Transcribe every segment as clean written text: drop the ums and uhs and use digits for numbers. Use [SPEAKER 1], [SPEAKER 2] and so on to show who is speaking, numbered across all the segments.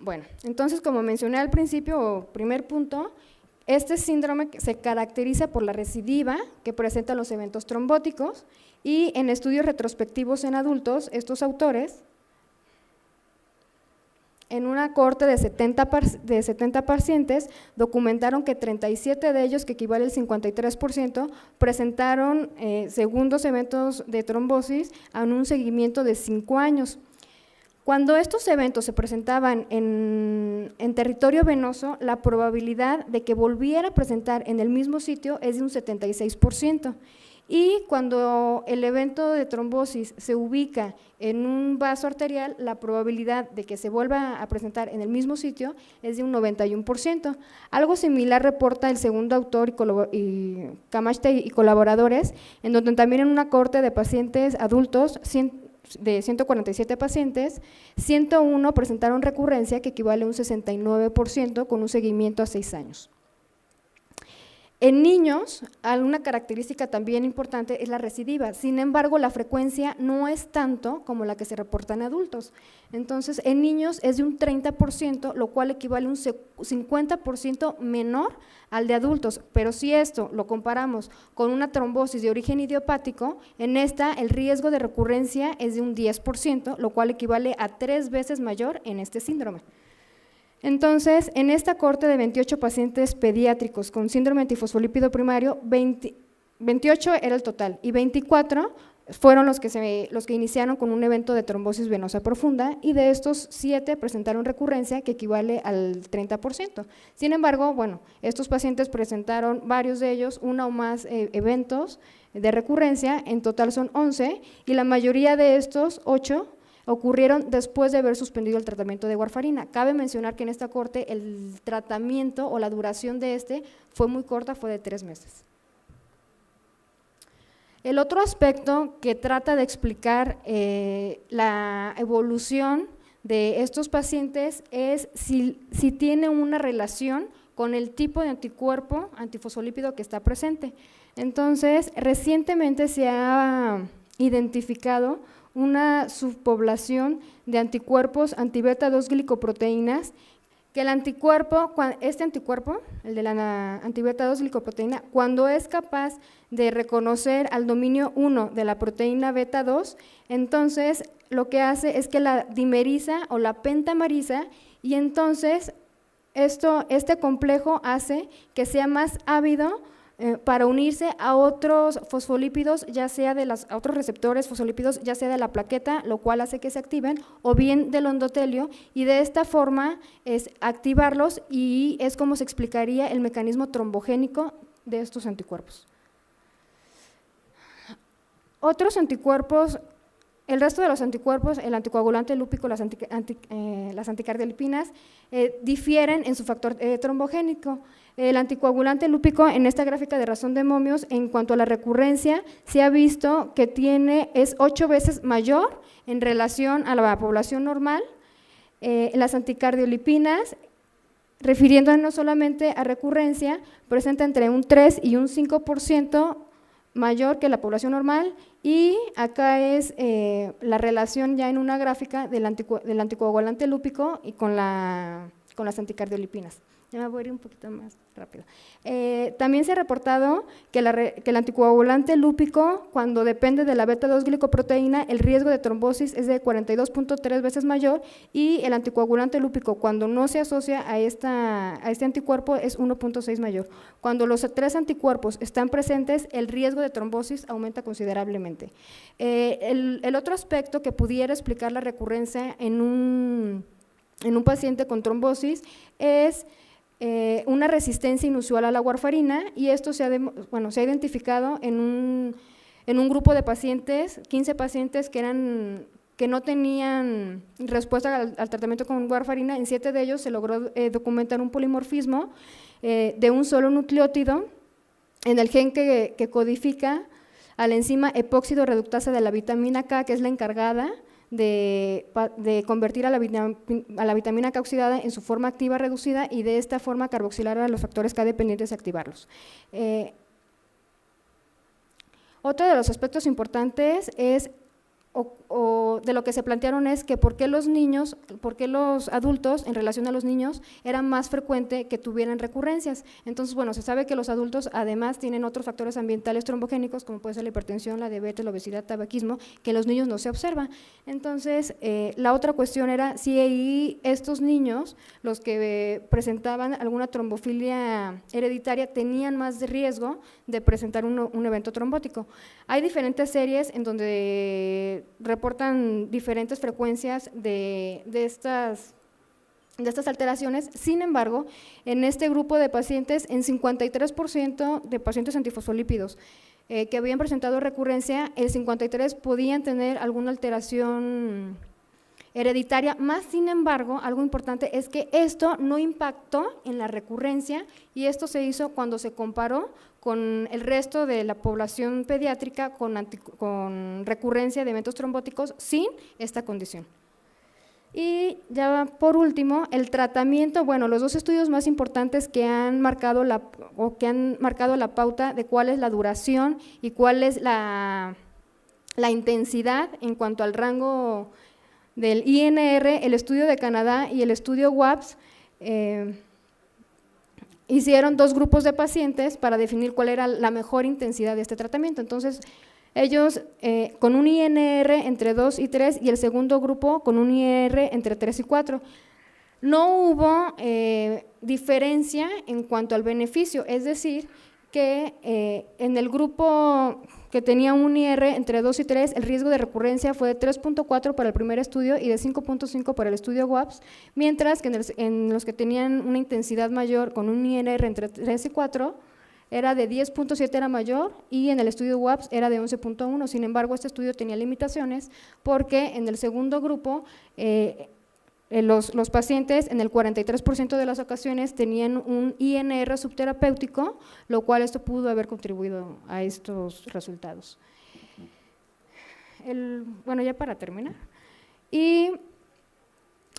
[SPEAKER 1] Bueno, entonces, como mencioné al principio, primer punto, este síndrome se caracteriza por la recidiva que presenta los eventos trombóticos y en estudios retrospectivos en adultos, estos autores, en una cohorte de 70 pacientes, documentaron que 37 de ellos, que equivale al 53%, presentaron segundos eventos de trombosis en un seguimiento de 5 años. Cuando estos eventos se presentaban en territorio venoso, la probabilidad de que volviera a presentar en el mismo sitio es de un 76%. Y cuando el evento de trombosis se ubica en un vaso arterial, la probabilidad de que se vuelva a presentar en el mismo sitio es de un 91%. Algo similar reporta el segundo autor y Camachte y colaboradores, en donde también en una cohorte de pacientes adultos, de 147 pacientes, 101 presentaron recurrencia, que equivale a un 69%, con un seguimiento a 6 años. En niños, una característica también importante es la recidiva, sin embargo, la frecuencia no es tanto como la que se reporta en adultos. Entonces, en niños es de un 30%, lo cual equivale a un 50% menor al de adultos, pero si esto lo comparamos con una trombosis de origen idiopático, en esta el riesgo de recurrencia es de un 10%, lo cual equivale a 3 veces mayor en este síndrome. Entonces, en esta cohorte de 28 pacientes pediátricos con síndrome antifosfolípido primario, 28 era el total y 24 fueron los que iniciaron con un evento de trombosis venosa profunda, y de estos 7 presentaron recurrencia, que equivale al 30%. Sin embargo, bueno, estos pacientes presentaron, varios de ellos, una o más eventos de recurrencia, en total son 11, y la mayoría de estos, 8, ocurrieron después de haber suspendido el tratamiento de warfarina. Cabe mencionar que en esta cohorte el tratamiento o la duración de fue muy corta, fue de 3 meses. El otro aspecto que trata de explicar la evolución de estos pacientes es si tiene una relación con el tipo de anticuerpo antifosfolípido que está presente. Entonces, recientemente se ha identificado una subpoblación de anticuerpos antibeta 2 glicoproteínas, que el anticuerpo, el de la antibeta 2 glicoproteína, cuando es capaz de reconocer al dominio 1 de la proteína beta 2, entonces lo que hace es que la dimeriza o la pentameriza, y entonces este complejo hace que sea más ávido para unirse a otros fosfolípidos, ya sea a otros receptores fosfolípidos, ya sea de la plaqueta, lo cual hace que se activen, o bien del endotelio, y de esta forma es activarlos, y es como se explicaría el mecanismo trombogénico de estos anticuerpos. Otros anticuerpos, el resto de los anticuerpos, el anticoagulante lúpico, las anticardiolipinas, difieren en su factor trombogénico. El anticoagulante lúpico, en esta gráfica de razón de momios, en cuanto a la recurrencia, se ha visto que es 8 veces mayor en relación a la población normal. Las anticardiolipinas, refiriéndonos solamente a recurrencia, presenta entre un 3 y un 5% mayor que la población normal, y acá es la relación ya en una gráfica del anticoagulante lúpico y con las anticardiolipinas. Ya me voy a ir un poquito más rápido. También se ha reportado que el anticoagulante lúpico, cuando depende de la beta 2 glicoproteína, el riesgo de trombosis es de 42.3 veces mayor, y el anticoagulante lúpico, cuando no se asocia a este anticuerpo, es 1.6 mayor. Cuando los 3 anticuerpos están presentes, el riesgo de trombosis aumenta considerablemente. El otro aspecto que pudiera explicar la recurrencia en un paciente con trombosis es una resistencia inusual a la warfarina, y esto se ha identificado en un grupo de pacientes, 15 pacientes que no tenían respuesta al tratamiento con warfarina. En 7 de ellos se logró documentar un polimorfismo de un solo nucleótido en el gen que codifica a la enzima epóxido reductasa de la vitamina K, que es la encargada de convertir a la vitamina K oxidada en su forma activa reducida, y de esta forma carboxilar a los factores K dependientes y activarlos. Otro de los aspectos importantes es o de lo que se plantearon es que por qué los adultos en relación a los niños era más frecuente que tuvieran recurrencias. Entonces, bueno, se sabe que los adultos además tienen otros factores ambientales trombogénicos, como puede ser la hipertensión, la diabetes, la obesidad, tabaquismo, que en los niños no se observa. Entonces, la otra cuestión era si ahí estos niños, los que presentaban alguna trombofilia hereditaria, tenían más de riesgo de presentar un evento trombótico. Hay diferentes series en donde reportan diferentes frecuencias de estas alteraciones. Sin embargo, en este grupo de pacientes, en 53% de pacientes antifosfolípidos que habían presentado recurrencia, el 53% podían tener alguna alteración hereditaria, más sin embargo, algo importante es que esto no impactó en la recurrencia, y esto se hizo cuando se comparó con el resto de la población pediátrica con recurrencia de eventos trombóticos sin esta condición. Y ya por último, el tratamiento, bueno, los dos estudios más importantes que han marcado la pauta de cuál es la duración y cuál es la intensidad en cuanto al rango del INR, el estudio de Canadá y el estudio WAPS, hicieron dos grupos de pacientes para definir cuál era la mejor intensidad de este tratamiento. Entonces, ellos con un INR entre 2 y 3 y el segundo grupo con un INR entre 3 y 4. No hubo diferencia en cuanto al beneficio, es decir, que en el grupo que tenía un IR entre 2 y 3, el riesgo de recurrencia fue de 3.4 para el primer estudio y de 5.5 para el estudio WAPS, mientras que en los que tenían una intensidad mayor con un INR entre 3 y 4, era de 10.7 era mayor, y en el estudio WAPS era de 11.1. Sin embargo, este estudio tenía limitaciones porque en el segundo grupo los pacientes en el 43% de las ocasiones tenían un INR subterapéutico, lo cual esto pudo haber contribuido a estos resultados. Bueno, ya para terminar. Y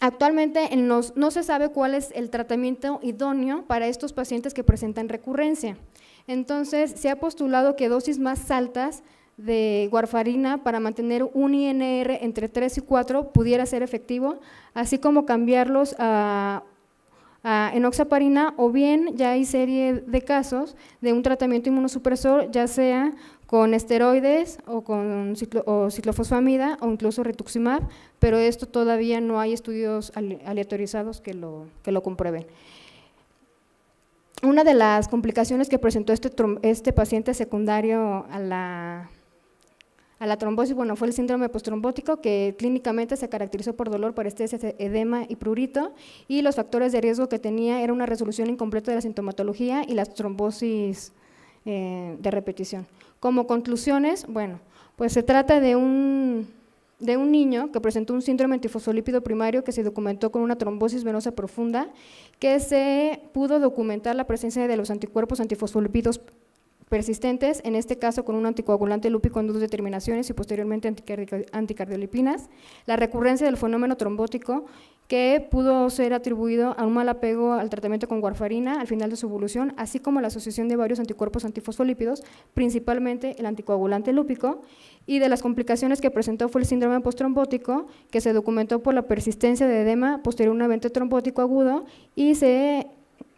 [SPEAKER 1] actualmente no se sabe cuál es el tratamiento idóneo para estos pacientes que presentan recurrencia. Entonces, se ha postulado que dosis más altas de warfarina para mantener un INR entre 3 y 4 pudiera ser efectivo, así como cambiarlos a enoxaparina, o bien ya hay serie de casos de un tratamiento inmunosupresor, ya sea con esteroides o con ciclofosfamida o incluso rituximab, pero esto todavía no hay estudios aleatorizados que lo comprueben. Una de las complicaciones que presentó este paciente secundario a la trombosis, bueno, fue el síndrome postrombótico, que clínicamente se caracterizó por dolor, parestesia, edema y prurito, y los factores de riesgo que tenía era una resolución incompleta de la sintomatología y las trombosis de repetición. Como conclusiones, bueno, pues se trata de un niño que presentó un síndrome antifosfolípido primario que se documentó con una trombosis venosa profunda, que se pudo documentar la presencia de los anticuerpos antifosfolípidos persistentes, en este caso con un anticoagulante lúpico en 2 determinaciones y posteriormente anticardiolipinas, la recurrencia del fenómeno trombótico que pudo ser atribuido a un mal apego al tratamiento con warfarina al final de su evolución, así como la asociación de varios anticuerpos antifosfolípidos, principalmente el anticoagulante lúpico, y de las complicaciones que presentó fue el síndrome postrombótico, que se documentó por la persistencia de edema posterior a un evento trombótico agudo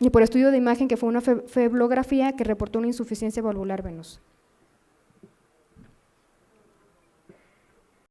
[SPEAKER 1] y por estudio de imagen, que fue una feblografía que reportó una insuficiencia valvular venosa.